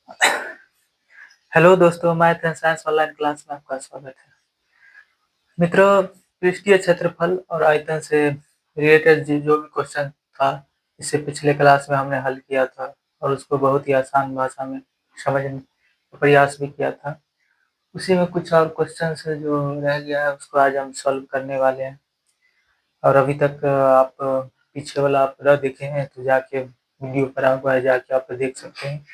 Hello दोस्तों, math and science online class में आपका स्वागत है। मित्रों, पृष्ठीय क्षेत्रफल और आयतन से रिलेटेड जो भी क्वेश्चन था, इससे पिछले क्लास में हमने हल किया था और उसको बहुत ही आसान भाषा में समझने का प्रयास भी किया था। उसी में कुछ और क्वेश्चन है जो रह गया है, उसको आज हम सॉल्व करने वाले हैं। और अभी तक आप पीछे वाला आप न देखे हैं तो जाके वीडियो पड़ा हुआ है, जाके आप देख सकते हैं।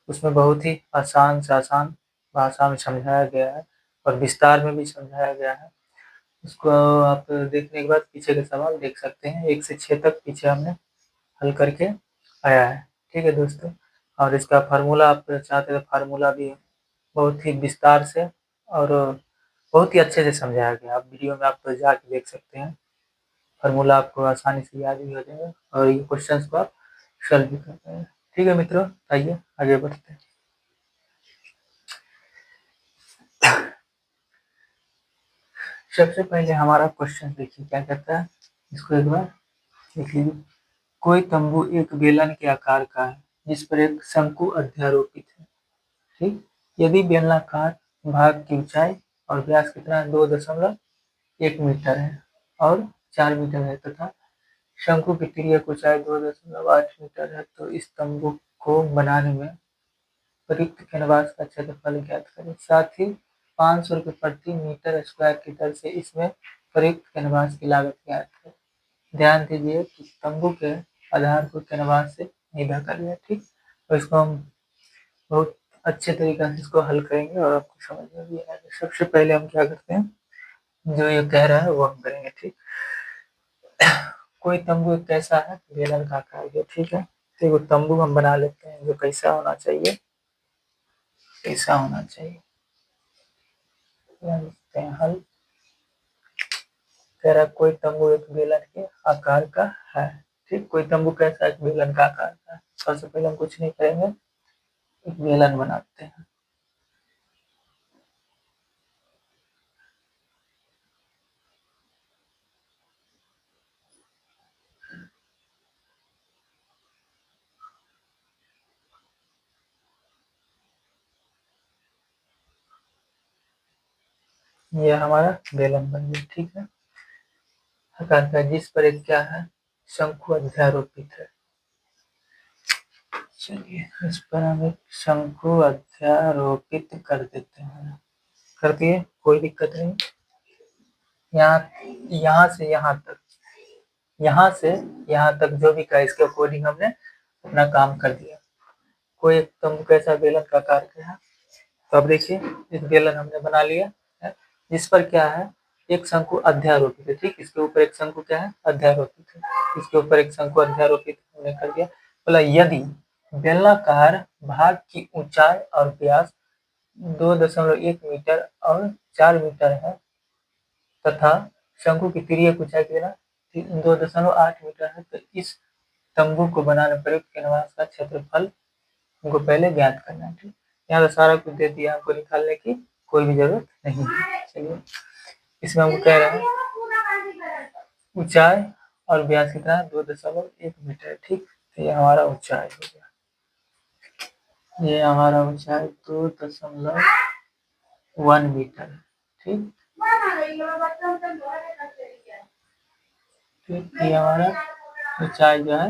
उसमें बहुत ही आसान से आसान भाषा में समझाया गया है और विस्तार में भी समझाया गया है। उसको आप देखने के बाद पीछे के सवाल देख सकते हैं। 1 से 6 तक पीछे हमने हल करके आया है। ठीक है दोस्तों, और इसका फार्मूला आप चाहते तो फार्मूला भी बहुत ही विस्तार से और बहुत ही अच्छे से समझाया गया। आप वीडियो में आप तो जाके देख सकते हैं। फार्मूला आपको आसानी से याद भी हो जाएगा और ये क्वेश्चंस को आप सॉल्व भी कर पाएंगे। ठीक है मित्रों, आइए आगे बढ़ते हैं। सबसे पहले हमारा क्वेश्चन देखिए क्या कहता है, इसको एक बार देख लीजिए। कोई तंबू एक बेलन के आकार का है जिस पर एक शंकु अध्यारोपित है। ठीक, यदि बेलनाकार भाग की ऊंचाई और व्यास कितना है, 2.1 मीटर है और 4 मीटर है तथा शंकु की तिर्यक ऊंचाई 2.8 मीटर है, तो इस तंबू को बनाने में प्रयुक्त कैनवास का क्षेत्रफल ज्ञात करें। साथ ही 500 रुपये प्रति मीटर स्क्वायर की दर से इसमें प्रयुक्त कैनवास की लागत ज्ञात करें। ध्यान दीजिए कि तंबू के आधार को कैनवास से नहीं कर लिया। ठीक, तो इसको हम बहुत अच्छे तरीके से इसको हल करेंगे और आपको समझ में भी आएगा। सबसे पहले हम क्या करते हैं, जो ये कह रहा है वो हम करेंगे। ठीक, कोई तंबू एक कैसा है, बेलन का आकार है। ठीक है, तो वो तंबू हम बना लेते हैं जो कैसा होना चाहिए, कैसा होना चाहिए। लिखते हैं हल। कह रहा कोई तंबू एक बेलन के आकार का है। ठीक, कोई तंबू कैसा एक बेलन का आकार का है। सबसे पहले हम कुछ नहीं करेंगे, एक बेलन बनाते हैं। ये हमारा बेलन बन गया। ठीक है, आकार का जिस पर एक क्या है, शंकु अध्यारोपित है। चलिए इस पर हम एक शंकु अध्यारोपित कर देते हैं। कर दिए, कोई दिक्कत नहीं। यहाँ से यहाँ तक, यहाँ से यहाँ तक जो भी का इसके अकॉर्डिंग हमने अपना काम कर दिया। कोई एक तंबू कैसा बेलन का आकार का है, तो अब देखिए इस बेलन हमने बना लिया है जिस पर क्या है, एक शंकु अध्यारोपित है। ठीक, इसके ऊपर एक शंकु क्या है, अध्यारोपित है। इसके ऊपर एक शंकु अध्यारोपित हमने कर दिया। बोला यदि बेलनाकार भाग की ऊंचाई और व्यास 2.1 मीटर और 4 मीटर है तथा शंकु की तिर्यक ऊंचाई कितना 2.8 मीटर है, तो इस तंबू को बनाने प्रयुक्त कैनवास का क्षेत्रफल हमको पहले ज्ञात करना है। ठीक, यहाँ तो सारा कुछ दे दिया, हमको निकालने की कोई भी जरूरत नहीं है। चलिए इसमें हमको कह रहा है ऊंचाई और व्यास कितना है, 2.1 मीटर। ठीक, तो ये हमारा ऊंचाई हो गया। ये हमारा ऊंचाई 2.1 मीटर है। ठीक, ठीक, ये हमारा ऊंचाई जो है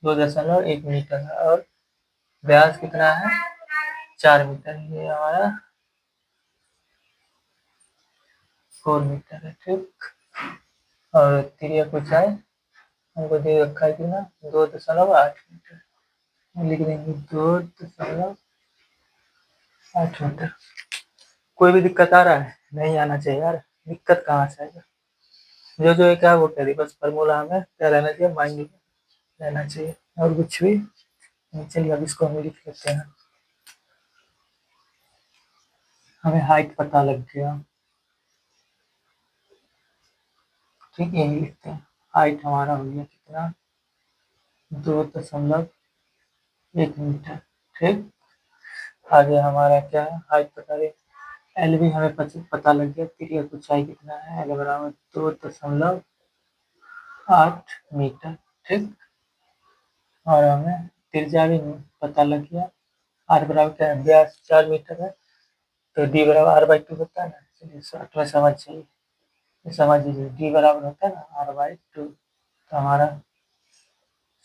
2.1 मीटर है और व्यास कितना है, 4 मीटर। ये हमारा 4 मीटर है। ठीक, और तिर्यक ऊंचाई हमको दे रखा है कितना, 2.8 मीटर। लिख देंगे 2.8 मीटर। कोई भी दिक्कत आ रहा है, नहीं आना चाहिए यार, दिक्कत कहाँ से आएगा। जो जो क्या वो कह रही, बस फार्मूला हमें क्या रहना चाहिए, माइंड में रहना चाहिए और कुछ भी। चलिए अब इसको हम लिख लेते हैं। हमें हाइट पता लग गया। ठीक, यही लिखते हैं। हाइट हमारा हो गया कितना, 2.1 मीटर। ठीक, आगे हमारा क्या है, हाइट पता है, एल भी हमें पता लग गया। तिर्यक ऊंचाई कितना है, एल बराबर 2.8 मीटर। ठीक, और हमें त्रिज्या भी पता लग गया, आर बराबर क्या है, व्यास 4 मीटर है, तो डी बराबर आर बाई 2 होता है ना। चलिए शॉर्ट में समझ जाइए, समझ लीजिए डी बराबर होता है ना आर बाई 2। तो हमारा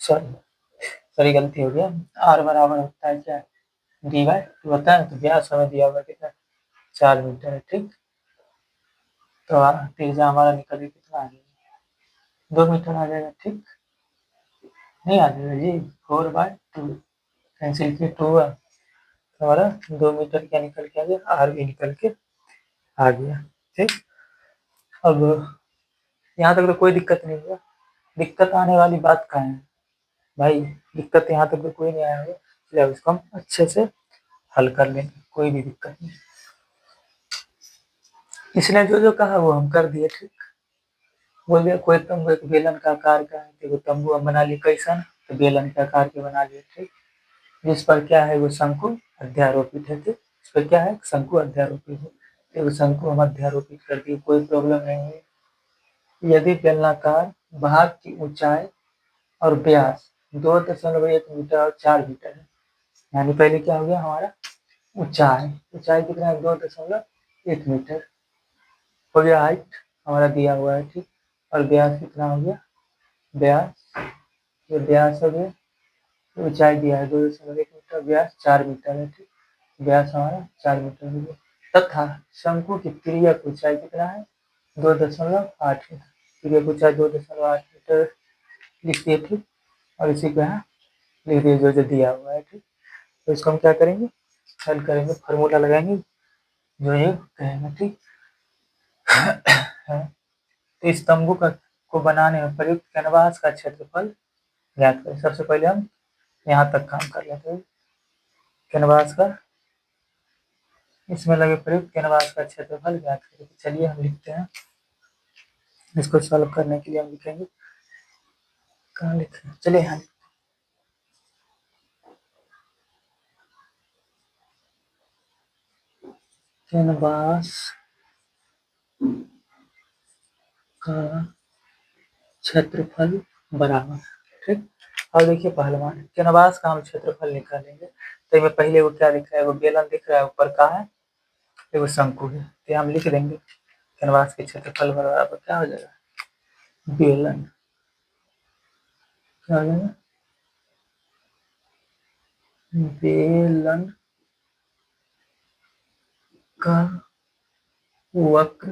सॉरी गलती हो गया, आर बराबर होता है क्या, डी बाई 2 होता है, तो व्यास हमें दिया हुआ कितना, 4 मीटर है, ठीक। तो त्रिज्या हमारा निकल के कितना आ जाएगा, 2 मीटर आ जाएगा, ठीक। नहीं आ जाएगा जी, 4/2 कैंसिल किए 2 हमारा 2 मीटर क्या निकल के आ गया, आर भी निकल के आ गया, ठीक। अब यहाँ तक तो कोई दिक्कत नहीं हुआ, दिक्कत आने वाली बात कहाँ है भाई, दिक्कत यहाँ तक तो कोई नहीं आया होगा, इसलिए अब इसको हम अच्छे से हल कर लेंगे, कोई भी दिक्कत नहीं। इसने जो जो कहा वो हम कर दिए, ठीक। बोल दिया कोई तंबू एक बेलन का आकार का है, देखो तंबू हम बना लिए कैसा, तो बेलन के आकार के बना लिए, ठीक। जिस पर क्या है वो शंकु अध्यारोपित है, ठीक। इस पर क्या है, शंकु अध्यारोपित है, देखो शंकु हम अध्यारोपित कर दिए, कोई प्रॉब्लम नहीं है। यदि बेलनाकार भाग की ऊंचाई और व्यास 2.1 मीटर और 4 मीटर है, यानी पहले क्या हो गया हमारा ऊंचाई, ऊंचाई कितना है, 2.1 मीटर हो गया, हाइट हमारा दिया हुआ है, ठीक। और व्यास कितना हो गया, व्यास, ये व्यास हो गया, ऊंचाई दिया है 2.1 मीटर, व्यास 4 मीटर है, ठीक। व्यास हमारा 4 मीटर हो गया, तथा शंकु की तिर्यक ऊंचाई कितना है, 2.8 मीटर, तिर्यक ऊंचाई 2.8 मीटर लिख दिए, ठीक। और इसी को यहाँ लिख दिए जो जो दिया हुआ है, ठीक। तो इसको हम क्या करेंगे, हल करेंगे, फार्मूला लगाएंगे जो ये कहेंगे, ठीक। तो इस तंबू का को बनाने में प्रयुक्त कैनवास का क्षेत्रफल ज्ञात करें। सबसे पहले हम यहाँ तक काम कर लेते हैं, कैनवास का, इसमें लगे प्रयुक्त कैनवास का क्षेत्रफल ज्ञात करें। चलिए हम लिखते हैं, इसको सॉल्व करने के लिए हम लिखेंगे, कहाँ लिखें, चलिए यहाँ कैनवास का क्षेत्रफल बराबर, ठीक। और देखिए पहलवान कैनवास का हम क्षेत्रफल निकालेंगे, तो मैं पहले वो क्या लिखा है, वो बेलन दिख रहा है ऊपर का है, वो शंकु है, तो हम लिख देंगे कैनवास के क्षेत्रफल बराबर क्या हो जाएगा, बेलन, क्या हो जाएगा, बेलन का वक्र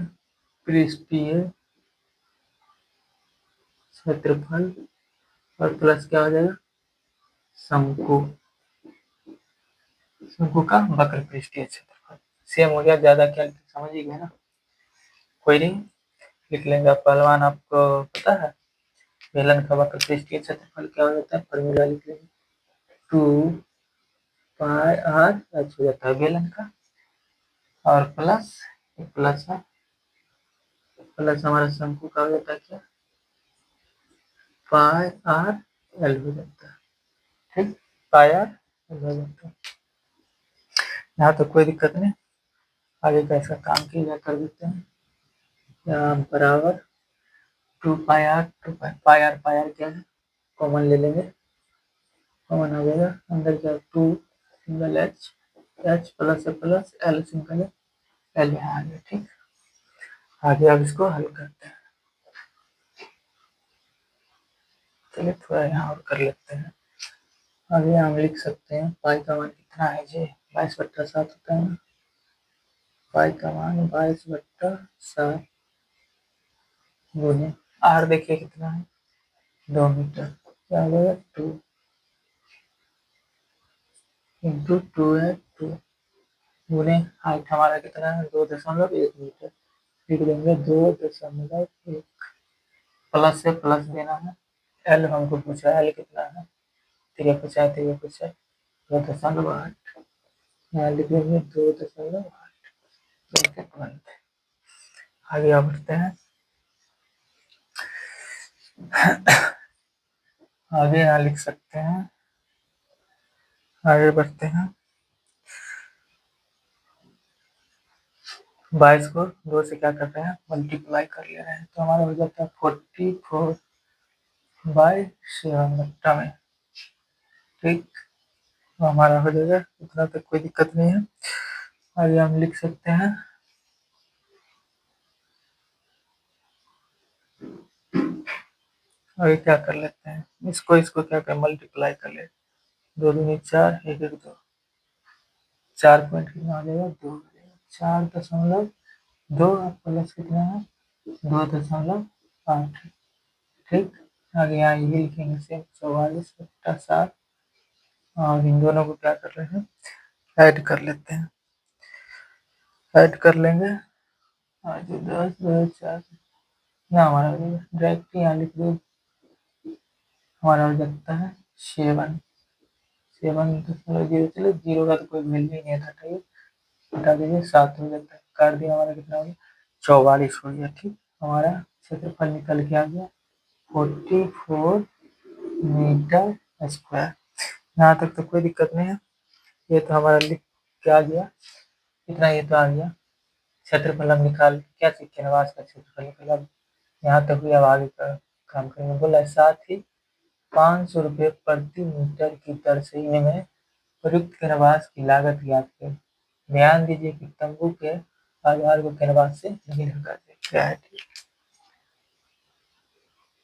पृष्ठीय क्षेत्रफल और प्लस क्या हो जाएगा, शंकु, शंकु का वक्र पृष्ठीय क्षेत्रफल। सेम हो गया, ज्यादा क्या समझ ही गए ना, कोई नहीं लिख लेंगे। पहलवान आपको पता है बेलन का वक्र पृष्ठीय क्षेत्रफल क्या हो जाता है, फॉर्मूला लिख लेंगे, 2πr हो जाता है बेलन का, और प्लस प्लस है, प्लस हमारा शंकु का हो जाता है क्या, πr हो जाता है, ठीक, πr हो जाता है। यहाँ तो कोई दिक्कत नहीं, आगे का इसका काम किया जाए कर देते हैं। यहाँ बराबर 2πr, 2πr क्या है, कॉमन ले लेंगे, कॉमन हो जाएगा, अंदर क्या 2 single H plus plus L single L यहाँ आ गया, ठीक। आगे अब इसको हल करते हैं, चलिए थोड़ा यहाँ और कर लेते हैं। आगे हम लिख सकते हैं पाई का मान कितना है जी, 22/7 होता है, पाई का मान 22/7 गुने आर देखिए कितना है, 2 मीटर, क्या हो गया 2 इंटू 2 है 2 गुने हाइट हमारा कितना है 2.1 मीटर, लिख देंगे 2.1 प्लस से प्लस देना है, एल हमको पूछा एल कितना है, 3 2.8, यहाँ लिख देंगे 2.8। आगे बढ़ते हैं, आगे यहाँ लिख सकते हैं, आगे बढ़ते हैं, 22 को 2 से क्या कर रहे हैं मल्टीप्लाई कर ले रहे हैं, तो हमारा हो जाता है 44/7 में, ठीक। तो हमारा हो जाएगा, उतना तक कोई दिक्कत नहीं है। आगे हम लिख सकते हैं, आगे क्या कर लेते हैं, इसको इसको क्या कर मल्टीप्लाई कर ले, 2 दूनी 4, 1 1 2, 4 पॉइंट कितना हो जाएगा, 2 हो जाएगा, 4.2 प्लस कितना है, 2.8। ठीक, आगे यहाँ ये लिखेंगे सेम 44/7, और इन दोनों को क्या कर रहे हैं, ऐड कर लेते हैं, ऐड कर लेंगे। और जो 10 2 4 ना हमारा डायरेक्ट यहाँ लिख दो, हमारा हो जाता है 7.0, चलो जीरो का तो कोई वैल्यू नहीं है, हटाइए, हटा दीजिए, 7 हो जाता है, काट दिया, हमारा कितना हो गया, 44 हो गया। ठीक, हमारा क्षेत्रफल निकल के आ गया 44 मीटर स्क्वायर। यहाँ तक तो कोई दिक्कत नहीं है, ये तो हमारा लिख के आ गया, इतना ये तो आ गया। क्षेत्रफल हम निकाल क्या चीज, कैनवास का क्षेत्रफल निकल, अब यहाँ तक हुई, अब आगे का काम करेंगे। बोला साथ ही 500 रुपये प्रति मीटर की दर से इनमें प्रयुक्त कैनवास की लागत ज्ञात करें। ध्यान दीजिए कि तंबू के आधार को कैनवास से नहीं ढका क्या है।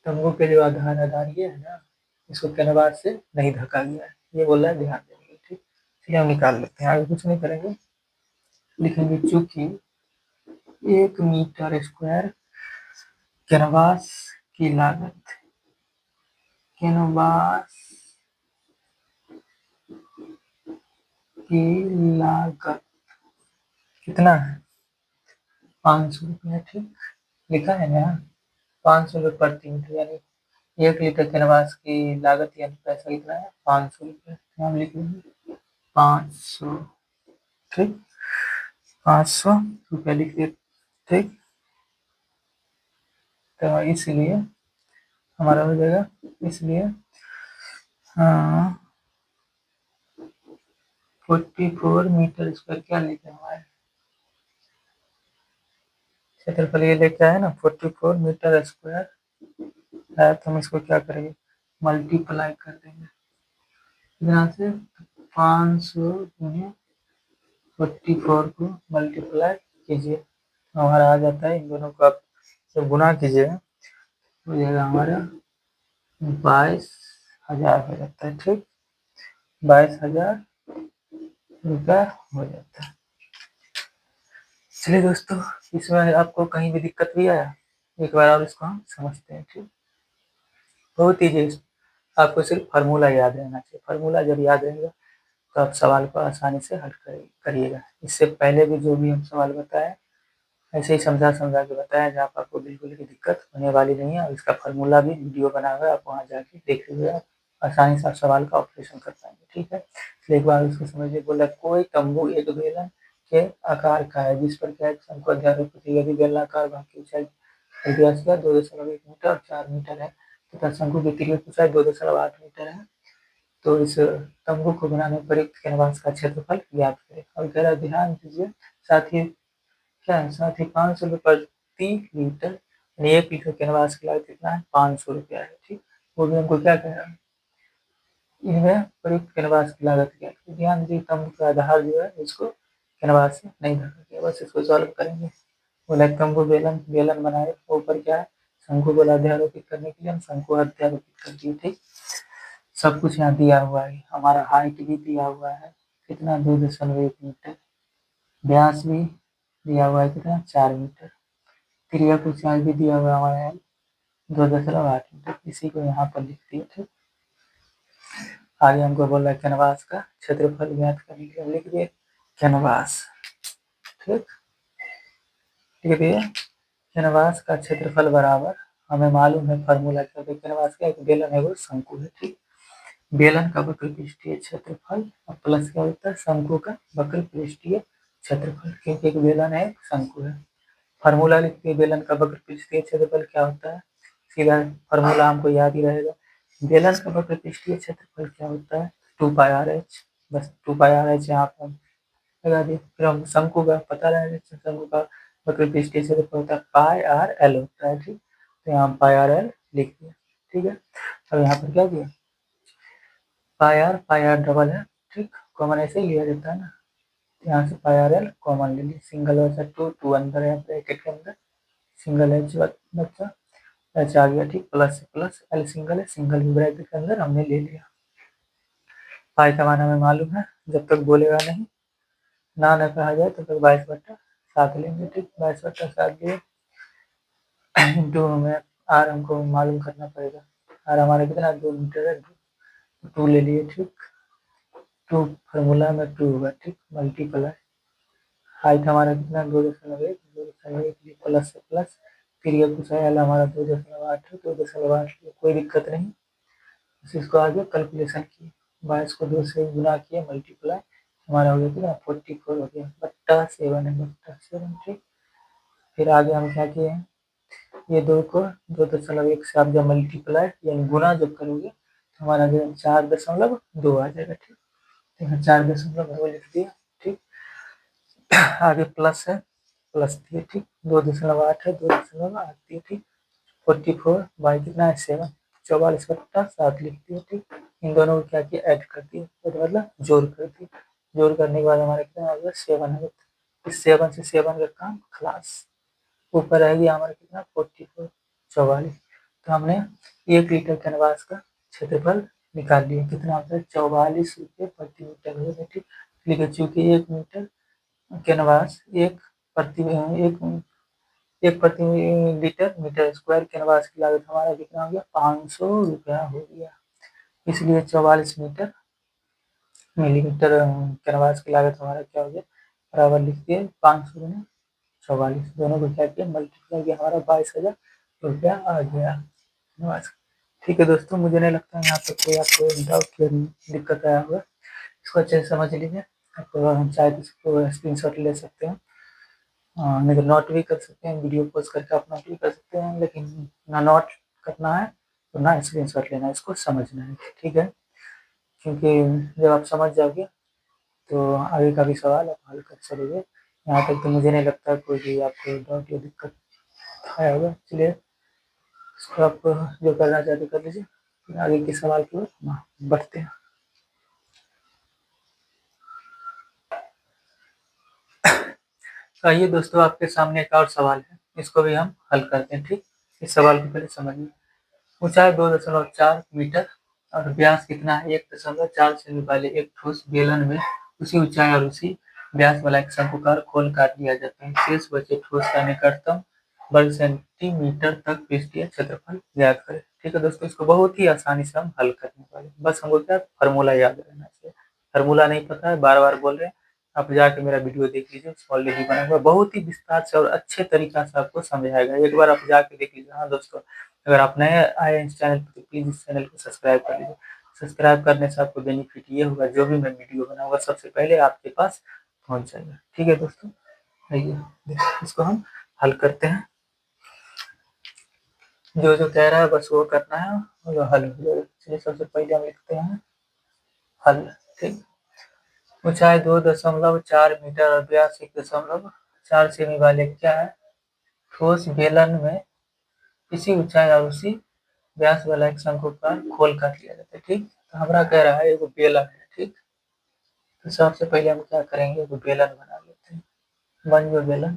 तंबू के जो आधार ये है ना, इसको कैनवास से नहीं ढका गया है, ये बोल रहा है, ध्यान देंगे। ठीक, चलिए हम निकाल लेते हैं, आगे कुछ नहीं करेंगे, लिखेंगे चूंकि 1 मीटर स्क्वायर कैनवास की लागत, कैनवास की लागत कितना है, 500 रुपये। ठीक, लिखा है ना 500 रुपये प्रति मीटर, यानी 1 लीटर कैनवास की लागत यानी पैसा कितना है, 500 रुपये। हम लिख लेंगे 500। ठीक, 500 रुपये लिख दिए। ठीक, तो इसलिए हमारा हो जाएगा, इसलिए हाँ 44 मीटर स्क्वायर क्या लिखे हमारे क्षेत्रफल, ये लेके आए ना 44 मीटर स्क्वायर है, तो हम इसको क्या करेंगे, मल्टीप्लाई कर देंगे यहाँ से, 500 गुने 44 को मल्टीप्लाई कीजिए, हमारा आ जाता है, इन दोनों को आप जब गुना कीजिएगा हो जाएगा हमारा 22,000 हो जाता है। ठीक, 22,000 रुपया हो जाता है। चलिए दोस्तों, इसमें आपको कहीं भी दिक्कत भी आया, एक बार और इसको हम समझते हैं। ठीक, बहुत ईजी, आपको सिर्फ फार्मूला याद रहना चाहिए, फार्मूला जब याद रहेगा तो आप सवाल को आसानी से हल करिएगा। इससे पहले भी जो भी हम सवाल बताए ऐसे ही समझा समझा के बताया, जहाँ पर आपको बिल्कुल भी दिक्कत होने वाली नहीं है, और इसका फार्मूला भी वीडियो बना हुआ है, आप वहाँ जाके देख लीजिए, आप आसानी से आप सवाल का ऑपरेशन कर पाएंगे। ठीक है, तो एक बार उसको समझिए। बोला कोई तंबू एक बेलन के आकार का है, जिस पर क्या हमको अध्यारोप यदि बेलनाकार भाग की ऊंचाई 2.1 मीटर और 4 मीटर है तथा शंकु की तिर्यक ऊंचाई 2.8 मीटर है, तो इस तंबू को बनाने पर प्रयुक्त कैनवास का क्षेत्रफल ज्ञात करें। और जरा ध्यान दीजिए, साथ ही क्या है, साथ ही 500 रुपये प्रति लीटर, यानी 1 लीटर कैनवास की लागत कितना है, 500 रुपया है। ठीक, वो भी हमको क्या कह रहा है, इनमें प्रयुक्त कैनवास की लागत क्या है। ध्यान दीजिए, तंबू का आधार जो है इसको कैनवास से नहीं ढका गया, बस इसको सॉल्व करेंगे। बोला तंबू बेलन बेलन बनाए, ऊपर क्या है, शंकु को अध्यारोपित करने के लिए हम शंकु अध्यारोपित कर दिए। ठीक, सब कुछ यहाँ दिया हुआ है, हमारा हाइट भी दिया हुआ है कितना, 2.1 मीटर, व्यास भी दिया हुआ है कितना, 4 मीटर, क्रिया को ऊंचाई भी दिया हुआ हमारा है 2.8 मीटर, इसी को यहाँ पर लिख दिए। ठीक, आगे हमको बोल रहा है कैनवास का क्षेत्रफल ज्ञात करने के लिए लिख दिए कैनवास। ठीक, लिख दिए कैनवास का क्षेत्रफल बराबर, हमें मालूम है फार्मूला क्या है, कैनवास का एक बेलन है वो शंकु है। ठीक, बेलन का वक्र पृष्ठीय क्षेत्रफल और प्लस क्या होता है, शंकु का वक्र पृष्ठीय क्षेत्रफल, क्योंकि एक बेलन है शंकु है। फार्मूला लिखते हैं, बेलन का वक्र पृष्ठीय क्षेत्रफल क्या होता है, सीधा फार्मूला हमको याद ही रहेगा, बेलन का वक्र पृष्ठीय क्षेत्रफल क्या होता है, 2πr/h, बस 2πr/h यहाँ पर लगा दिए। फिर हम शंकु का पता रहेगा, शंकु का वक्र पृष्ठीय क्षेत्रफल होता है πrl होता है। ठीक, तो यहाँ πrl लिख दिया। ठीक है, अब यहाँ पर क्या दिया, पाई आर डबल है ठीक, कॉमन ऐसे ही लिया जाता है ना, यहाँ से पाई आर एल कॉमन ले लिए, सिंगल बचा टू अंदर है ब्रैकेट के अंदर, सिंगल एच बचा, एच आ गया, ठीक, प्लस से प्लस, एल सिंगल है, सिंगल भी ब्रैकेट के अंदर हमने ले लिया। पाई का मान हमें मालूम है, जब तक बोलेगा नहीं ना न कहा जाए तब तक 22/7 लेंगे, ठीक, 22/7 लिए इंटू में आर हमको मालूम करना पड़ेगा, आर हमारा कितना 2 मीटर है, 2 ले लिए, ठीक, 2 फार्मूला में 2 होगा, ठीक, मल्टीप्लाई हाइट हमारा कितना 2.1 प्लस से प्लस, फिर ये कुछ है, एल हमारा 2.8 है, 2.8 कोई दिक्कत नहीं, इसको आगे कैलकुलेशन किए, 22 को 2 से गुना किए, मल्टीप्लाई हमारा हो गया कितना 44 हो गया, बट्टा 7 है, बट्टा 7, ठीक। फिर आगे हम क्या किए हैं, ये 2 को 2.1 से आप जब मल्टीप्लाई यानी गुना जब करोगे तो हमारा 4.2 आ जाएगा, ठीक, तो यहाँ 4.2 लिख दिया, ठीक। आगे प्लस है, प्लस दिए, ठीक, 2.8 है, 2.8 दिए, ठीक, 44 बाई कितना है 7, 44/7 लिख दिए, ठीक। इन दोनों को क्या किया, ऐड कर दिए, मतलब जोड़ कर दिए, जोड़ करने के बाद हमारा कितना आ गया 7 है, इस 7 से 7 का काम क्लास, ऊपर रहेगी हमारा कितना 44, 44, तो हमने 1 लीटर कैनवास का क्षेत्रफल निकाल लिया, कितना होता है 44 रुपये प्रति मीटर हो गया, ठीक। लेकिन चूंकि 1 मीटर कैनवास एक प्रति लीटर मीटर स्क्वायर कैनवास की लागत हमारा कितना हो गया 500 रुपया हो गया, इसलिए 44 मीटर मिलीमीटर कैनवास की लागत हमारा क्या हो गया, बराबर लिख दिए 500 में 44, दोनों को क्या किया मल्टीप्लाई किया, हमारा 22,000 रुपया आ गया कैनवास। ठीक है दोस्तों, मुझे नहीं लगता है यहाँ पर कोई आपको डाउट या दिक्कत आया होगा, इसको अच्छे से समझ लीजिए, आप चाहे तो इसको स्क्रीनशॉट ले सकते हैं, नहीं तो नोट भी कर सकते हैं, वीडियो पॉज करके आप नोट भी कर सकते हैं, लेकिन ना नोट करना है तो ना स्क्रीनशॉट लेना है, इसको समझना है, ठीक है, क्योंकि जब आप समझ जाओगे तो आगे का भी सवाल आप हल कर सकोगे, यहाँ तक तो मुझे नहीं लगता कोई भी आपको डाउट या दिक्कत आया होगा, चलिए इसको आप जो करना चाहते कर लीजिए, आगे के सवाल की ओर बढ़ते हैं। आइए दोस्तों, आपके सामने एक और सवाल है, इसको भी हम हल करते हैं, ठीक। इस सवाल को पहले समझिए, ऊंचाई 2.4 मीटर और व्यास कितना है 1.4 सेमी वाले एक ठोस बेलन में उसी ऊंचाई और उसी व्यास वाला एक शंकुकार खोल काट दिया जाता है, शेष बचे ठोस का निकटतम वर्ग सेंटीमीटर तक पृष्ठीय क्षेत्रफल ज्ञात करें। ठीक है दोस्तों, इसको बहुत ही आसानी से हम हल करने वाले, बस हमको क्या फार्मूला याद रहना चाहिए, फार्मूला नहीं पता है बार बार बोल रहे हैं, आप जाके मेरा वीडियो देख लीजिए, ऑलरेडी बना हुआ, बहुत ही विस्तार से और अच्छे तरीका से आपको समझाएगा, एक बार आप जाके देख लीजिए। हाँ दोस्तों, अगर आप नए आए हैं इस चैनल पर तो प्लीज़ इस चैनल को सब्सक्राइब कर लीजिए, सब्सक्राइब करने से आपको बेनिफिट ये होगा, जो भी मैं वीडियो बनाऊंगा सबसे पहले आपके पास पहुंच जाएगा। ठीक है दोस्तों, आइए इसको हम हल करते हैं, जो जो कह रहा है बस वो करना है और हल हो जाएगा। चलिए सबसे पहले हम लिखते हैं हल, ठीक। ऊंचाई 2.4 मीटर और व्यास 1.4 सेमी वाले क्या है ठोस बेलन में इसी ऊंचाई और उसी व्यास वाला एक शंकु का खोल काट लिया जाता है, ठीक। तो हमारा कह रहा है एक बेलन है, ठीक, तो सबसे पहले हम क्या करेंगे, एक बेलन बना लेते हैं, बन जो बेलन,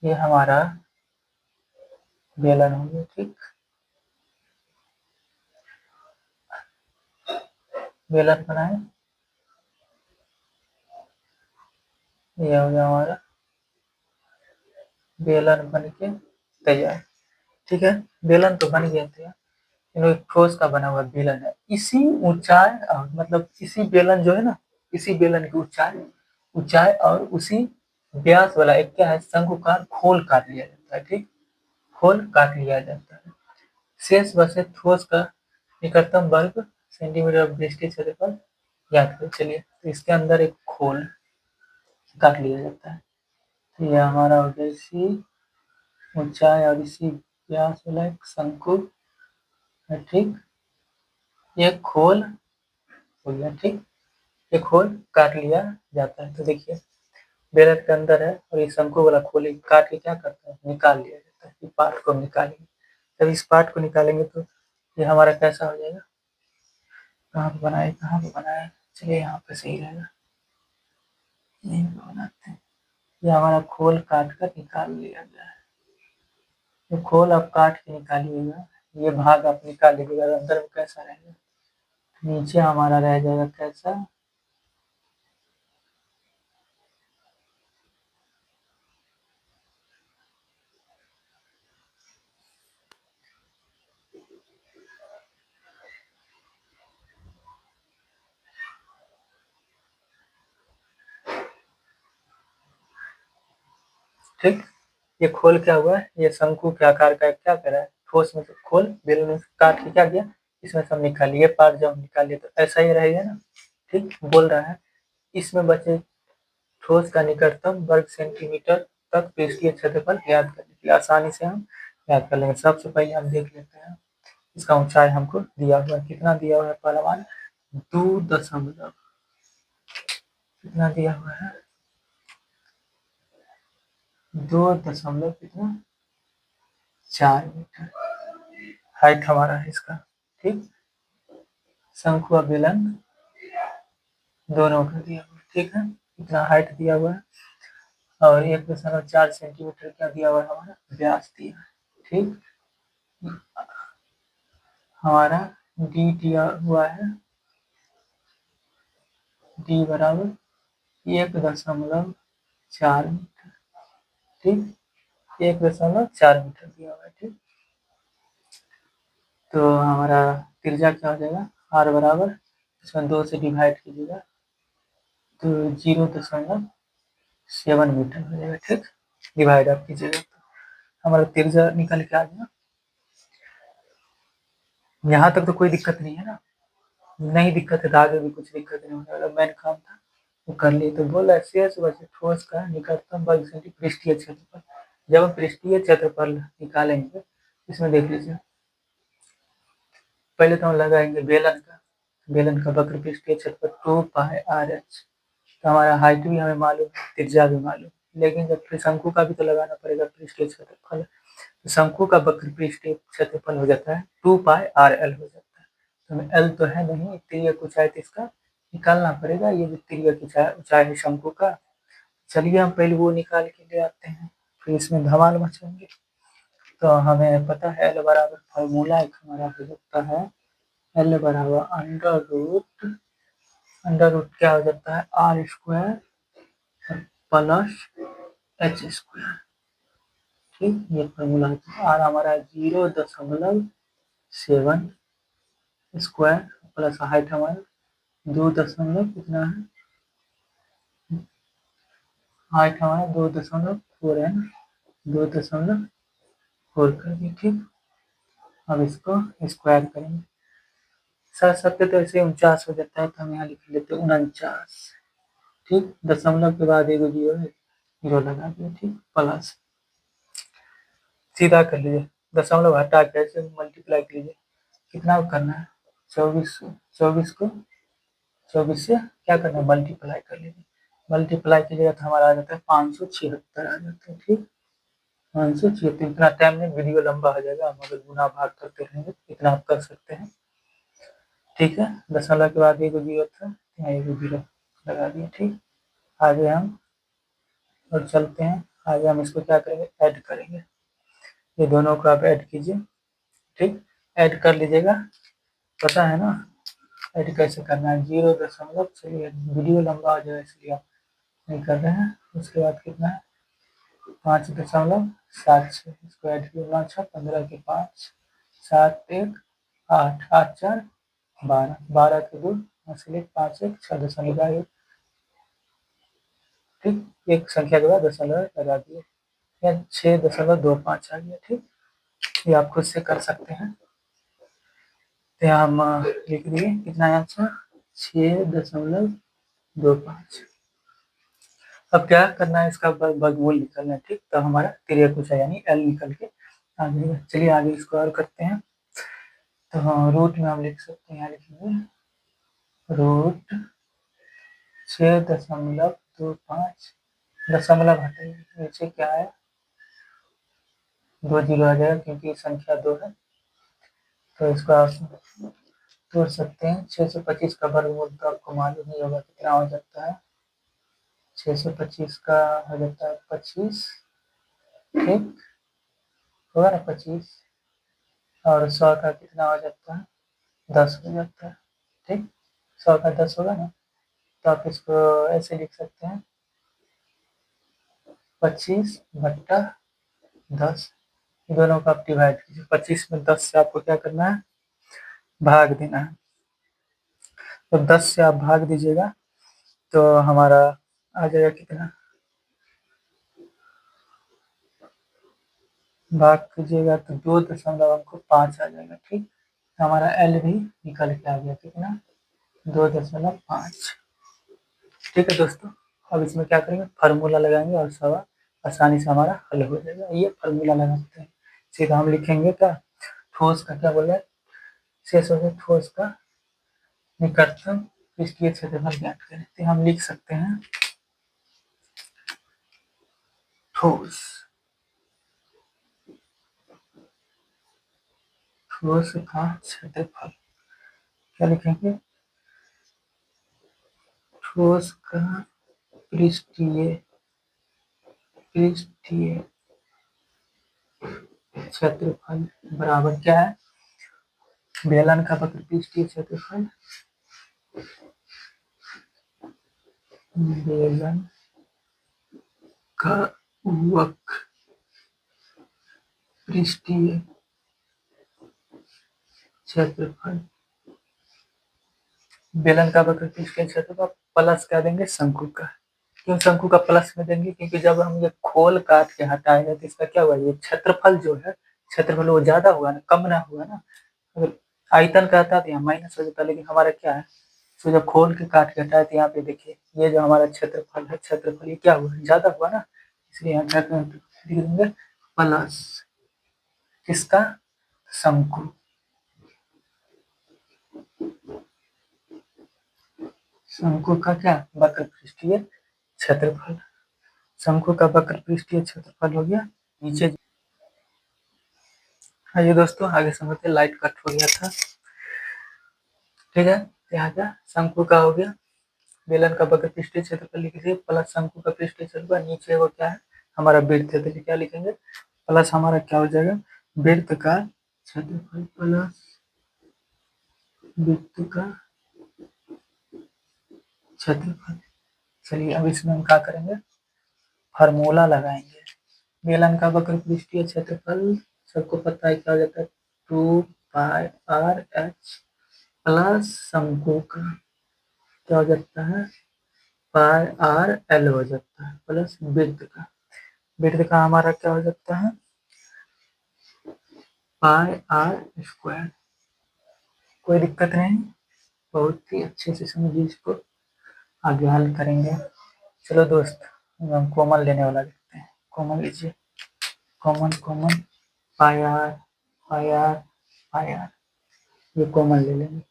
ये हमारा बेलन हो गया, ठीक, बेलन बना है, ये हो गया हमारा बेलन बन के तैयार, ठीक है, बेलन तो बन गया तैयार, एक ठोस का बना हुआ बेलन है, इसी ऊंचाई मतलब इसी बेलन जो है ना, इसी बेलन की ऊंचाई ऊंचाई और उसी व्यास वाला एक क्या है शंकुकार खोल काट लिया जाता है, ठीक, खोल काट लिया जाता है, शेष बचे ठोस का निकटतम वर्ग सेंटीमीटर पृष्ठीय क्षेत्रफल ज्ञात करें। चलिए तो इसके अंदर एक खोल काट लिया जाता है, तो ये हमारा हो गया इसी ऊंचाई और इसी व्यास वाला एक शंकु है, ठीक, ये खोल हो गया, ठीक, ये खोल काट लिया जाता है, तो देखिए बेलन के अंदर है और ये शंकु वाला खोल काट के क्या करता है निकाल लिया जाता है, इस पार्ट को हम निकालेंगे, जब इस पार्ट को निकालेंगे तो ये हमारा कैसा हो जाएगा कहाँ पे बनाए, कहाँ पे बनाए, चलिए यहाँ पे सही रहेगा, यहीं पे बनाते हैं। ये हमारा खोल काट कर निकाल लिया गया है। तो खोल आप काट के निकालिएगा, ये भाग आप निकाल लीजिएगा, अंदर में कैसा रहेगा, नीचे हमारा रह जाएगा कैसा, ठीक। ये खोल क्या हुआ है, ये शंकु के आकार का क्या कर रहा है, ठोस में से खोल बेलन में काट के क्या किया, इसमें सब निकाल लिए, पार्ट जब निकालिए तो ऐसा ही रहेगा ना। ठीक, बोल रहा है इसमें बचे ठोस का निकटतम वर्ग सेंटीमीटर तक पृष्ठीय क्षेत्रफल ज्ञात करने के लिए आसानी से हम ज्ञात कर लेंगे। सबसे पहले हम देख लेते हैं इसका ऊंचाई हमको दिया हुआ है, कितना दिया हुआ है, पहला मान 2 दशमलव कितना दिया हुआ है, 2 दशमलव कितना 4 मीटर हाइट हमारा है इसका। ठीक, शंकु और बेलन दोनों का दिया हुआ है, ठीक है, इतना हाइट दिया हुआ है, और 1.4 सेंटीमीटर क्या दिया हुआ है, हमारा व्यास दिया है। ठीक, हमारा डी दिया हुआ है, डी बराबर 1.4 मीटर। ठीक, 1.4 मीटर दिया हुआ है। ठीक, तो हमारा त्रिज्या क्या हो जाएगा, आर बराबर इसमें 2 से डिवाइड कीजिएगा तो 0.7 मीटर हो जाएगा। ठीक, डिवाइड आप कीजिएगा तो हमारा त्रिज्या निकल के आ जाएगा। यहाँ तक तो कोई दिक्कत नहीं है ना, नहीं दिक्कत है तो आगे भी कुछ दिक्कत नहीं होने वाला, मेन काम था वो कर लिए। तो बोला शेष बचे ठोस का निकटतम वर्ग सेंटीमीटर पृष्ठीय क्षेत्रफल। जब हम पृष्ठीय क्षेत्रफल निकालेंगे, इसमें देख लीजिए, पहले तो हम लगाएंगे बेलन का वक्र पृष्ठीय क्षेत्रफल 2πr(h). तो हमारा हाइट भी हमें मालूम है, त्रिज्या भी मालूम, लेकिन जब फिर शंकु का भी तो लगाना पड़ेगा पृष्ठीय क्षेत्रफल। तो शंकु का वक्र पृष्ठीय क्षेत्रफल हो जाता है 2πrl हो जाता है। तो हमें एल तो है नहीं, तिर्यक ऊंचाई तो इसका निकालना पड़ेगा, ये भी तिर्यक ऊंचाई है शंकु का। चलिए हम पहले वो निकाल के ले आते हैं, फिर इसमें धमाल मचाएंगे। तो हमें पता है एल बराबर फॉर्मूला एक हमारा हो जाता है, एल बराबर अंडर रूट क्या हो जाता है, R square plus H square. ठीक, ये फॉर्मूला है, आर हमारा 0.7 स्क्वायर प्लस हाइट हमारा 2 कितना है, हाइट हमारा 2.4 है, 2.4 कर दिए। ठीक, अब इसको स्क्वायर करेंगे, 7 7 तो ऐसे 49 हो जाता है, तो हम यहाँ लिख लेते हैं 49। ठीक, दशमलव के बाद एक जीरो है, जीरो लगा दिया। ठीक, प्लस सीधा कर लीजिए, दशमलव हटा के ऐसे मल्टीप्लाई कीजिए, कितना करना है, 24 24 को 24 से क्या करना है, मल्टीप्लाई कर लीजिए, मल्टीप्लाई कीजिएगा तो हमारा आ जाता है 576 आ जाता है। ठीक, 576, इतना टाइम में वीडियो लंबा हो जाएगा, हम अगर गुना भाग करते रहेंगे तो इतना आप कर सकते हैं। ठीक है, दशमलव के बाद एक जीरो था, यहाँ एक जीरो लगा दिया। ठीक, आगे हम और चलते हैं, आगे हम इसको क्या करेंगे, ऐड करेंगे, ये दोनों को आप ऐड कीजिए। ठीक, ऐड कर लीजिएगा, पता है ना ऐड कैसे करना है, 0 चलिए वीडियो लंबा हो जाएगा इसलिए आप नहीं कर रहे हैं। उसके बाद कितना है, 5.76, इसको ऐड किया 15 के 5 7 1 8 8 4 12 12 के 2 5 1 6.1। ठीक, एक संख्या के बाद दशमलव लगा दिए, या 6.25 आ गया। ठीक, ये आप खुद से कर सकते हैं, तो यहाँ हम लिख दिए कितना आंसर, 6.25। अब क्या करना है, इसका वर्गमूल निकलना है। ठीक, तो हमारा तिर्यक ऊंचाई यानी एल निकल के आ जाएगा। चलिए आगे इसको और करते हैं, तो हाँ रूट में हम लिख सकते हैं, यहाँ लिखेंगे रूट 6.25, दशमलव हटाइए, नीचे क्या है 2 जीरो आ जाएगा क्योंकि संख्या 2 है, तो इसको आप तोड़ सकते हैं। 625 का वर्गमूल तो आपको मालूम ही होगा कितना हो जाता है। 625 का हो जाता है 25, ठीक होगा ना 25। और 100 का कितना हो जाता है 10 हो जाता है, ठीक। 100 का 10 होगा ना, तो आप इसको ऐसे लिख सकते हैं 25/10। दोनों का आप डिवाइड कीजिए। 25 में 10 से आपको क्या करना है, भाग देना है। तो 10 से आप भाग दीजिएगा तो हमारा आ जाएगा कितना, भाग कीजिएगा तो 2.5 आ जाएगा, ठीक। हमारा एल भी निकल के आ गया कितना, 2.5। ठीक है दोस्तों, अब इसमें क्या करेंगे, फार्मूला लगाएंगे और सब आसानी से हमारा हल हो जाएगा। ये फार्मूला लगाते हैं, सीधा हम लिखेंगे क्या, ठोस का क्या बोला है, शेष हो गया ठोस का निकटतम पृष्ठीय क्षेत्रफल ज्ञात करें। तो हम लिख सकते हैं ठोस, ठोस का क्षेत्रफल क्या लिखेंगे, ठोस का पृष्ठीय क्षेत्रफल बराबर क्या है, बेलन का वक्र पृष्ठीय क्षेत्रफल, बेलन का वक्र पृष्ठीय क्षेत्रफल, बेलन का वक्र पृष्ठीय क्षेत्रफल प्लस क्या देंगे, शंकु का। क्यों शंकु का प्लस में देंगे, क्योंकि जब हम ये खोल काट के हटाएंगे तो इसका क्या हुआ, ये क्षेत्रफल जो है, क्षेत्रफल वो ज्यादा हुआ ना, कम ना हुआ ना। अगर आयतन का आता तो यहाँ माइनस हो जाता, लेकिन हमारा क्या है, तो जब खोल के काट के हटाए तो यहाँ पे देखिए ये जो हमारा क्षेत्रफल है, क्षेत्रफल ये क्या हुआ, ज्यादा हुआ ना, इसलिए यहाँ क्या लिख देंगे प्लस किसका, शंकु, शंकु का क्या, वक्र पृष्ठीय क्षेत्रफल। शंकु का वक्र पृष्ठीय क्षेत्रफल हो गया। नीचे आइए दोस्तों आगे समझते, लाइट कट हो गया था, ठीक है। यहाँ क्या शंकु का हो गया, बेलन का वक्र पृष्ठीय क्षेत्रफल लिखिए प्लस शंकु का पृष्ठीय क्षेत्रफल, नीचे वो क्या है हमारा वृत्त है, तो क्या लिखेंगे प्लस हमारा क्या हो जाएगा, वृत्त का क्षेत्रफल प्लस वृत्त का क्षेत्रफल। चलिए अब इसमें हम क्या करेंगे, फार्मूला लगाएंगे। बेलन का वक्र पृष्ठीय क्षेत्रफल सबको पता है क्या हो जाता है, 2πr/h प्लस शंकु का क्या हो जाता है, πr/l हो जाता है, प्लस वृत्त का, वृत्त का हमारा क्या हो जाता है πr²। कोई दिक्कत नहीं, बहुत ही अच्छे से समझिए इसको, आगे हल करेंगे। चलो दोस्त हम कॉमन लेने वाला देखते हैं, कॉमन लीजिए, कॉमन कॉमन πr ये कॉमन ले लेंगे,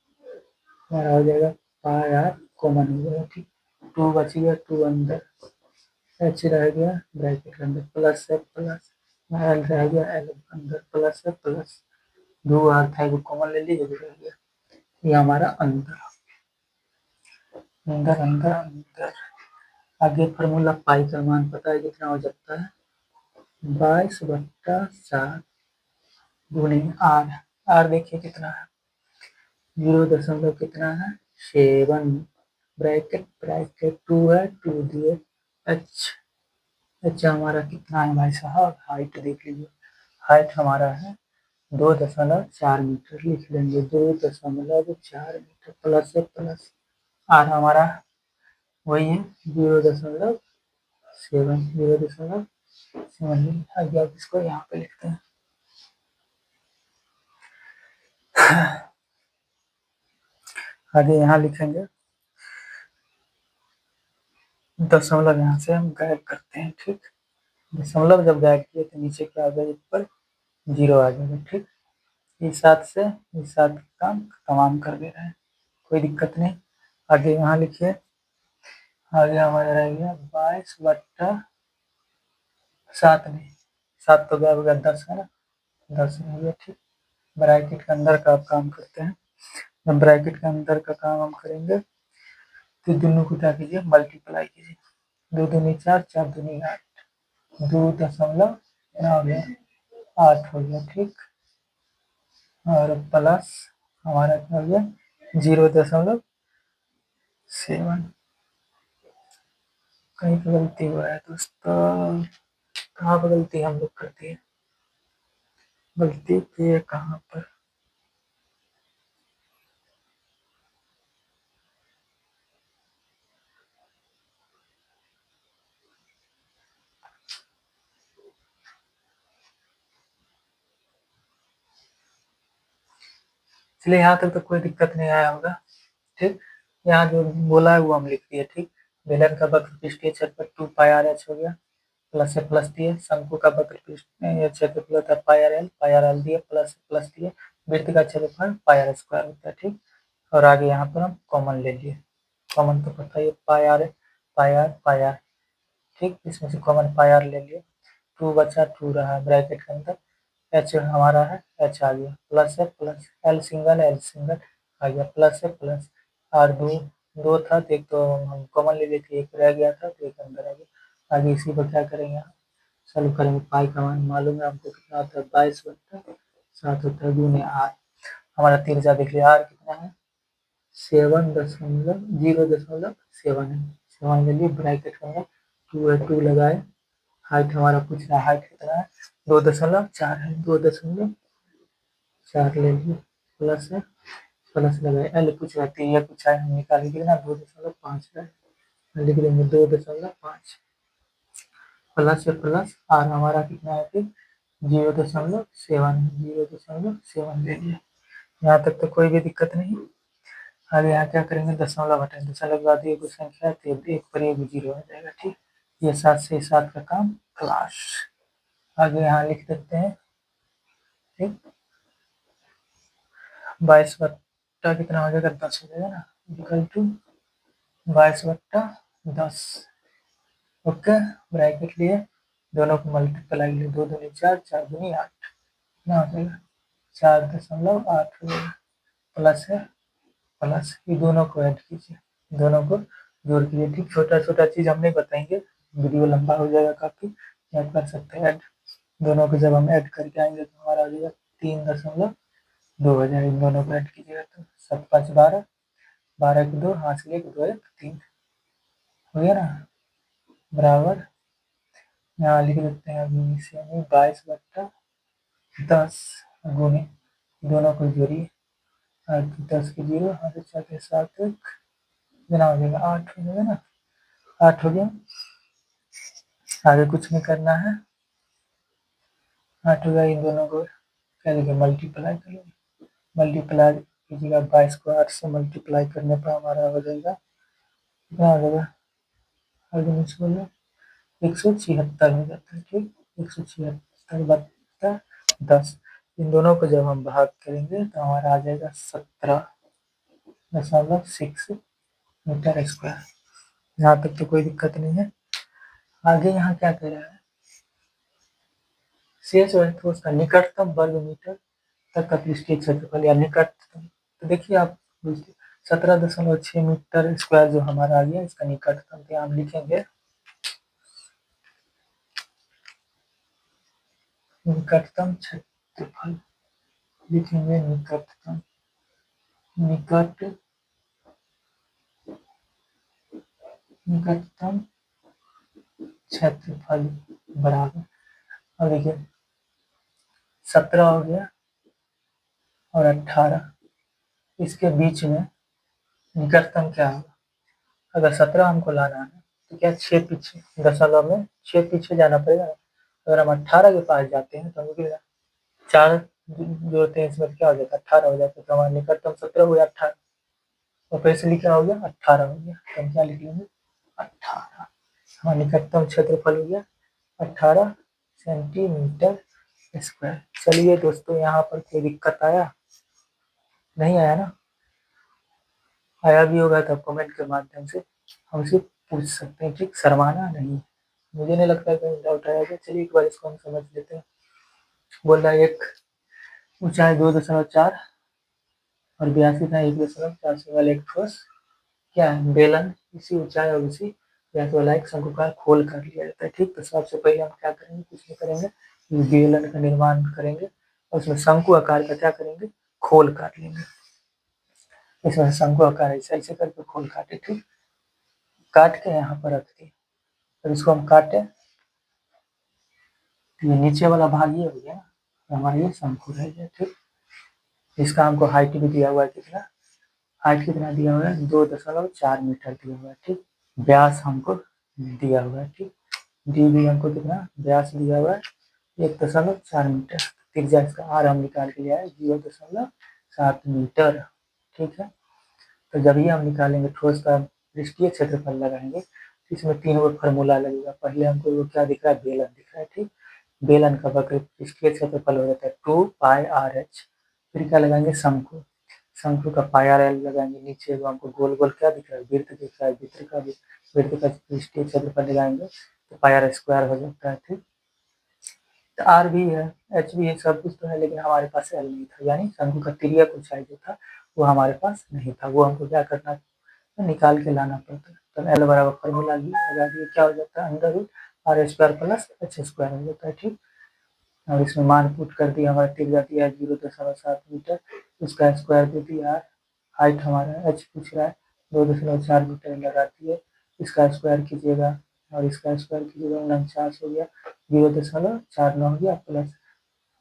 हमारा हो जाएगा πr कॉमन हो जाएगा, ठीक। 2 बच गया, 2 अंदर, h रह गया ब्रैकेट के अंदर, प्लस है प्लस, l रह गया l अंदर, प्लस है प्लस, 2 r था वो कॉमन ले लीजिए, रह गया ये हमारा अंदर अंदर अंदर अंदर। आगे फार्मूला पाई का मान पता है कितना हो जाता है, 22/7 गुणे आर, आर देखिए कितना है, 0 दशमलव कितना है 7, ब्रैकेट ब्रैकेट 2 है, 2 दिए एच, एच हमारा कितना है भाई साहब, हाइट देख लीजिए, हाइट हमारा है 2.4 मीटर, लिख लेंगे 2.4 मीटर, प्लस है प्लस, आर हमारा वही है 0.7, 0.7। आगे आप इसको यहाँ पे लिखते हैं, आगे यहाँ लिखेंगे दशमलव, यहाँ से हम गायब करते हैं, ठीक। दशमलव जब गायब किए तो नीचे क्या आ जाएगा, ऊपर 0 आ जाएगा, ठीक। इस साथ से इस साथ काम तमाम कर दे रहे हैं, कोई दिक्कत नहीं। आगे यहाँ लिखिए, आगे हमारा रह गया 22/7 नहीं, 7 तो गायब हो गया, 10 है ना, 10 रह गया, ठीक। ब्रैकेट के अंदर का आप काम करते हैं, जब ब्रैकेट के अंदर का काम हम करेंगे तो दोनों को क्या कीजिए, मल्टीप्लाई कीजिए। 2 दूनी 4, 4 दूनी 8, 2.8 हो गया, 8 हो गया, ठीक। और प्लस हमारा क्या हो गया, 0.7। कहीं पर गलती हुआ है दोस्तों, कहाँ पर गलती हम लोग करती है, गलती की है कहाँ पर। इसलिए यहाँ तक तो कोई दिक्कत नहीं आया होगा, ठीक। यहाँ जो बोला है वो हम लिख दिए, ठीक। बेलन का वक्र पृष्ठीय क्षेत्रफल 2πr(h) हो गया, प्लस से प्लस दिए। शंकु का वक्र पृष्ठीय क्षेत्रफल होता है पाई आर एल दिए, प्लस से प्लस दिए। वृत्त का क्षेत्रफल πr² होता है, ठीक। और आगे यहाँ पर हम कॉमन ले लिए, कॉमन तो पता ही है, पाई आर, ठीक। इसमें से कॉमन पाई आर ले लिए, 2 बचा, 2 रहा ब्रैकेट के अंदर। एच हमारा है, एच आ गया, प्लस है प्लस, एल सिंगल आ गया, प्लस है प्लस। और दो दो था तो एक तो हम कॉमन ले लेते, एक रह गया था तो एक अंदर आ गया। आगे इसी पर क्या करेंगे, सॉल्व करेंगे। पाई का मान मालूम है हमको, कितना होता है, 22/7 होता है, गुने आर। हमारा 3 देख लिया, आर कितना है, 7.0.7 है। 7 ले लिए, ब्रैकेट के अंदर 2 है, 2 लगाए। हाइट हमारा पूछ रहा है, हाइट कितना है, 2.4 है, 2.4 ले लिए, प्लस है प्लस लगाए। एल पूछ रहा है, ये पूछा है, हम निकाल के ना 2.5 है, लिख देंगे 2.5, प्लस से प्लस। आर हमारा कितना है फिर, 0.7, 0.7 ले लिया। यहाँ तक तो कोई भी दिक्कत नहीं। आगे यहाँ क्या करेंगे, दशमलव हटाएंगे, दशमलव के बाद ये कोई संख्या है तो एक पर एक 0 आ जाएगा, ठीक। ये 7 से 7 का काम क्लास। आगे यहाँ लिख देते हैं, ठीक। 22 कितना हो जाएगा, 10 हो जाएगा ना, इक्वल टू 22/10। ओके, ब्रैकेट लिए, दोनों को मल्टीप्लाई लिए, 2 दूनी 4, 4 दूनी 8, कितना हो जाएगा, 4.8 हो जाएगा। प्लस है प्लस, ये दोनों को ऐड कीजिए, दोनों को जोड़ कीजिए, ठीक। छोटा छोटा चीज हम नहीं बताएंगे, वीडियो लंबा हो जाएगा काफी, याद कर सकते हैं ऐड। दोनों को जब हम ऐड करके आएंगे तो हमारा आ जाएगा 3.2 हो जाएगा। इन दोनों को ऐड कीजिएगा तो 7 5 12, 12 के 2 हाथ से 1 2 1 3 हो गया ना, बराबर। यहाँ लिख देते हैं अभी इसे, 22/10 गुने, दोनों को जोड़िए, 10 के 0, हाथ से 4 के 7 1, कितना हो जाएगा, 8 हो जाएगा ना, 8 हो गया। आगे कुछ नहीं करना है, 8 हो गया। इन दोनों को क्या लिखे, मल्टीप्लाई कर लो, मल्टीप्लाई कीजिएगा, 22 को 8 से मल्टीप्लाई करने पर हमारा हो जाएगा, कितना हो जाएगा, आगे नीचे बोलो, 176 हो जाता है, ठीक। 176/10। इन दोनों को जब हम भाग करेंगे तो हमारा आ जाएगा 17.6 मीटर स्क्वायर। यहाँ तक तो कोई दिक्कत नहीं है। आगे यहाँ क्या कह रहा है, शेष है तो उसका निकटतम वर्ग मीटर तक का पृष्ठीय क्षेत्रफल या निकटतम, तो देखिए आप 17.6 मीटर स्क्वायर जो हमारा आ गया, इसका निकटतम तो हम लिखेंगे, निकटतम क्षेत्रफल लिखेंगे, निकटतम, निकटतम क्षेत्रफल बराबर, अब देखिए 17 हो गया और 18, इसके बीच में निकटतम क्या होगा, अगर 17 हमको लाना है तो क्या 6 पीछे, दशमलव में 6 पीछे जाना पड़ेगा। अगर हम 18 के पास जाते हैं तो हमको 4 जोड़ते हैं, इसमें क्या हो जाता है, 18 हो जाता है। तो हमारा निकटतम 17 हो गया, 18 और फिर से लिखा हो गया, 18 हो गया, तो हम क्या लिख लेंगे, 18। हमारा निकटतम क्षेत्रफल हो गया 18 सेंटीमीटर स्क्वायर। चलिए दोस्तों, यहाँ पर कोई दिक्कत आया, नहीं आया ना, आया भी होगा तो कमेंट के माध्यम से हमसे पूछ सकते हैं, ठीक। शर्माना नहीं, मुझे नहीं लगता कहीं डाउट आएगा। चलिए एक बार इसको हम समझ लेते हैं। बोल रहा है एक ऊंचाई 2.4 और 82 था 1.4 वाला एक ठोस क्या है बेलन, इसी ऊंचाई और इसी व्यास वाला एक शंकुकार खोल कर लिया जाता है। ठीक, तो सबसे पहले हम क्या करेंगे, कुछ नहीं करेंगे, बेलन का निर्माण करेंगे और उसमें शंकु आकार का क्या करेंगे, खोल काट लेंगे। इसमें शंकु आकार ऐसे ऐसे करके खोल काटे, ठीक, काट के यहाँ पर रख दिए और इसको हम काटे, ये नीचे वाला भाग ये हो गया, हमारा ये शंकु रह गया। ठीक, इसका हमको हाइट भी दिया हुआ है, कितना हाइट कितना दिया हुआ है, 2.4 मीटर दिया हुआ है। ठीक, व्यास हमको दिया हुआ है। ठीक, डी भी हमको कितना व्यास दिया हुआ है, 1.4 मीटर। त्रिज्या इसका आर हम निकाल के लिया है 0.7 मीटर। ठीक है, तो जब ये हम निकालेंगे ठोस का पृष्ठीय क्षेत्रफल लगाएंगे, इसमें 3 वो फार्मूला लगेगा। पहले हमको वो क्या दिख रहा है, बेलन दिख रहा है। ठीक, बेलन का वक्र पृष्ठीय क्षेत्रफल हो जाता है 2πr/h। फिर क्या लगाएंगे, शंकु, शंकु का πr/l लगाएंगे। नीचे जो हमको गोल गोल क्या दिख रहा है, वृत्त दिख रहा है, वृत्त का पृष्ठीय क्षेत्रफल लगाएंगे तो πr² हो जाता है। ठीक, तो आर भी है, एच भी है, सब कुछ तो है, लेकिन हमारे पास एल नहीं था, यानी शंकु का तिर्यक ऊंचाई जो था वो हमारे पास नहीं था, वो हमको क्या करना था, निकाल के लाना पड़ता है। तो एल बराबर फॉर्मूला लगा दिए, क्या हो जाता है, अंडर रूट r² + h² हो जाता है। ठीक, और इसमें मान पुट कर दिया, हमारा त्रिज्या दिया है 0.7 मीटर, उसका स्क्वायर दे दिया, हाइट हमारा एच पूछ रहा है 2.4 मीटर लगा दिए, इसका स्क्वायर कीजिएगा और इसका स्क्वायर कीजिएगा, 49 हो गया, 0.49 हो गया प्लस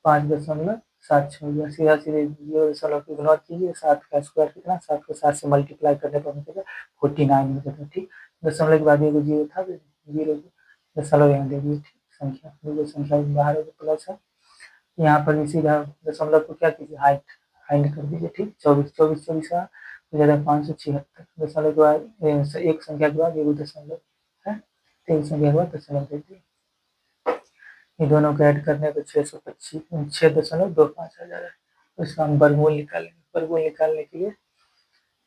5.76 हो गया, सीधा सीधे 0 इग्नोर कीजिए, 7 का स्क्वायर कितना, 7 को 7 से मल्टीप्लाई करने पर मिलेगा 49 हो जाता है। ठीक, दशमलव के बाद एगो जीरो था, जीरो दशमलव यहाँ दे दिए। ठीक, संख्या दो संख्या बाहर प्लस है, यहाँ पर भी सीधा दशमलव को क्या कीजिए, हाइट हाइट कर दीजिए। ठीक, 24 का हो जाता है 576, दशमलव के बाद एक संख्या के बाद एगो दशमलव है, तीन संख्या के बाद दशमलव दे दिए, ये दोनों को ऐड करने पर 6.25 आ जा रहा है। तो इसका हम वर्गमूल निकालेंगे। वर्गमूल निकालने के लिए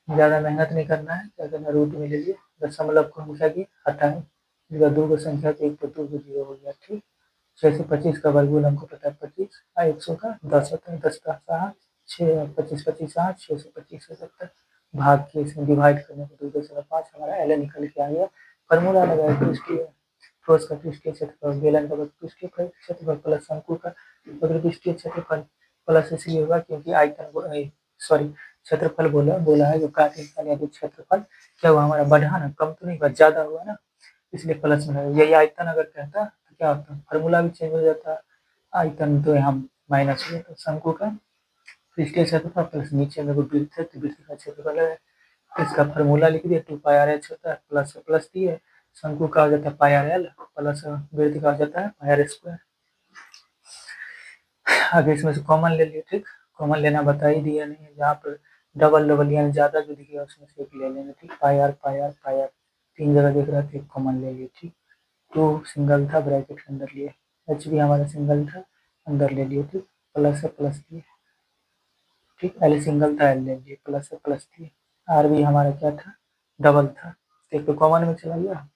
ज़्यादा मेहनत नहीं करना है, क्या करना, रूट में ले लीजिए, दशमलव को हम क्या किए, हटाएं, इसका 2 को संख्या तो 1 पर 2 को 0 हो गया। ठीक, 625 का वर्गमूल हमको पता है 25, 100 का 10 होता है, 10 का 7, 6 25 25 8, 625 हो सकता है, भाग के इसमें डिवाइड करने पर 2.5 हमारा एल निकल के आ गया। फॉर्मूला लगाया पृष्ठीय ठोस का पृष्ठीय क्षेत्रफल, बेलन का पृष्ठीय क्षेत्रफल प्लस शंकु का पृष्ठीय क्षेत्रफल प्लस इसलिए होगा क्योंकि आयतन सॉरी क्षेत्रफल बोला है, जो काट निकाले या क्षेत्रफल क्या हुआ हमारा, बढ़ा ना, कम तो नहीं हुआ, ज्यादा हुआ ना, इसलिए प्लस में लगा। यही आयतन अगर कहता तो क्या होता, फार्मूला भी चेंज हो जाता, आयतन तो यहाँ माइनस हो जाता, शंकु का पृष्ठीय क्षेत्रफल प्लस नीचे में वृत्त है तो वृत्त का क्षेत्रफल है, इसका फार्मूला लिख दिया 2πr/h होता है, प्लस प्लस दिए, शंकु का हो जाता है πr/l प्लस वृत्त का हो जाता है πr²। आगे इसमें से कॉमन ले लिए। ठीक, कॉमन लेना बता ही दिया नहीं, जहाँ पर डबल डबल यानी ज्यादा जो दिखेगा उसमें से एक ले लेंगे। ठीक, πr तीन जगह दिख रहा था, एक कॉमन ले लिए। ठीक, 2 सिंगल था, ब्रैकेट के अंदर लिए, एच भी हमारा सिंगल था, अंदर ले लिए। ठीक, प्लस से प्लस दिए। ठीक, एल सिंगल था, एल ले लिए, प्लस से प्लस दिए, आर भी हमारा क्या था, डबल था, एक तो कॉमन में चला गया,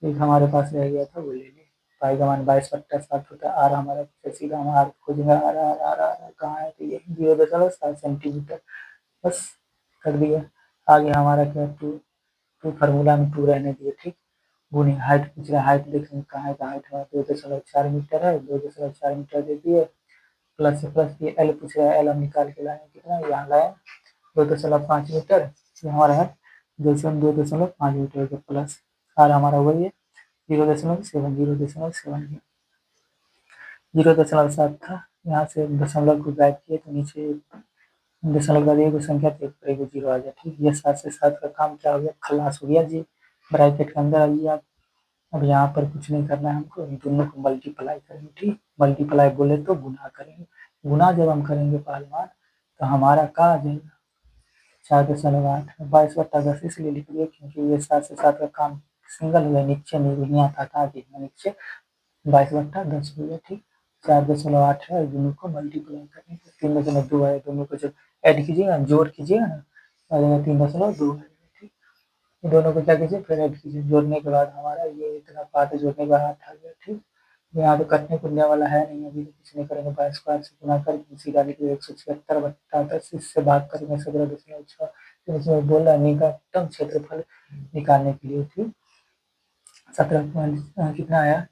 एक हमारे पास रह गया था, वो ले लिए। पाई का मान 22/7 होता है, आर हमारा सीधा हम आर खोजेंगे, आर आर आर आर कहाँ है, तो ये 0.7 सेंटीमीटर, बस कर दिया। आगे हमारा क्या, टू फार्मूला में 2 रहने दिए। ठीक, गुनी हाइट पूछ रहा है, हाइट देखेंगे कहाँ है, हाइट हमारा 2.4 मीटर है, 2.4 मीटर दे दिए, प्लस से प्लस दिए, एल पूछ रहा है, एल हम निकाल के लाए कितना, यहाँ लाए 2.5 मीटर, हमारा है 2.5 मीटर के प्लस, आर हमारा वही है 0.7 0.7 था, यहाँ से दशमलव को गायब किए तो नीचे दशमलव का एक संख्या तो एक पर एक जीरो आ गया। ठीक, ये 7 से 7 का काम क्या हो गया, खलास हो गया जी, ब्रैकेट के अंदर आइए आप। अब यहाँ पर कुछ नहीं करना है हमको, इन दोनों को मल्टीप्लाई करेंगे। ठीक, मल्टीप्लाई बोले तो गुना करेंगे, गुना जब हम करेंगे पहलवान तो हमारा का आ जाएगा 4.8, 22/10 इसलिए लिख दिया क्योंकि ये 7 से 7 का काम सिंगल हो गया, नीचे नहीं यहाँ था नीचे 22/10 हो गया। ठीक, 4.8 है, दोनों को मल्टीप्लाई करेंगे, 3.2 है, दोनों को जब ऐड कीजिएगा, जोड़ कीजिएगा ना, आ जाएगा 3.2 है। ठीक, दोनों को क्या कीजिए, फिर ऐड कीजिए, जोड़ने के बाद हमारा ये इतना पार्ट जोड़ने के बाद 8 आ गया। ठीक, यहाँ पे कटने कुटने वाला है नहीं, अभी तो कुछ नहीं करेंगे। 22 से गुना कर सीधा निकले 176 × 10, इससे भाग करेंगे 17.6। तो इसमें बोल रहा है निकटतम क्षेत्रफल निकालने के लिए, ठीक 17 कितना आया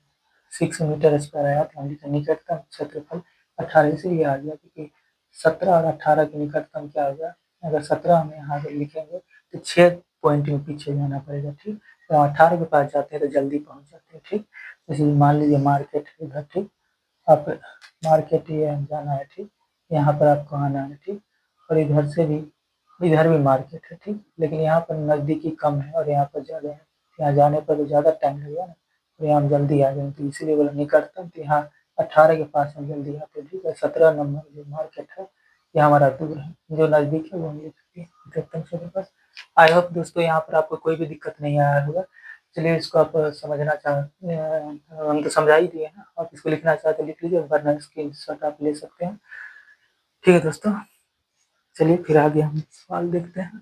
6 मीटर स्क्वायर आया। तो हम लिखे निकटतम क्षेत्रफल 18 से ये आ गया, क्योंकि 17 और 18 के निकटतम क्या होगा। अगर 17 हम यहाँ पे लिखेंगे तो 6 पॉइंट में पीछे जाना पड़ेगा, ठीक। तो 18 के पास जाते हैं तो जल्दी पहुँच जाते हैं, ठीक। इसलिए मान लीजिए मार्केट है इधर, ठीक। आप मार्केट ये जाना है, ठीक। यहाँ पर आपको आना है, ठीक। और इधर भी मार्केट है, ठीक। लेकिन यहाँ पर नज़दीकी कम है और यहाँ पर ज़्यादा है। यहाँ जाने पर तो ज़्यादा टाइम लगेगा ना, तो यहाँ हम जल्दी आ जाएंगे। तो इसीलिए बोला निकटतम, तो यहाँ 18 के पास हम जल्दी आते हैं, ठीक है। 17 नंबर जो मार्केट है ये हमारा दूर है, जो नज़दीक है वो हम ले सकते हैं निकटतम से पास। आई होप दोस्तों यहाँ पर आपको कोई भी दिक्कत नहीं आया होगा। चलिए इसको आप समझना हम तो समझा ही दिए हैं। आप इसको लिखना चाहते लिख लीजिए, वरना स्क्रीनशॉट आप ले सकते हैं, ठीक है दोस्तों। चलिए फिर आगे हम सवाल देखते हैं।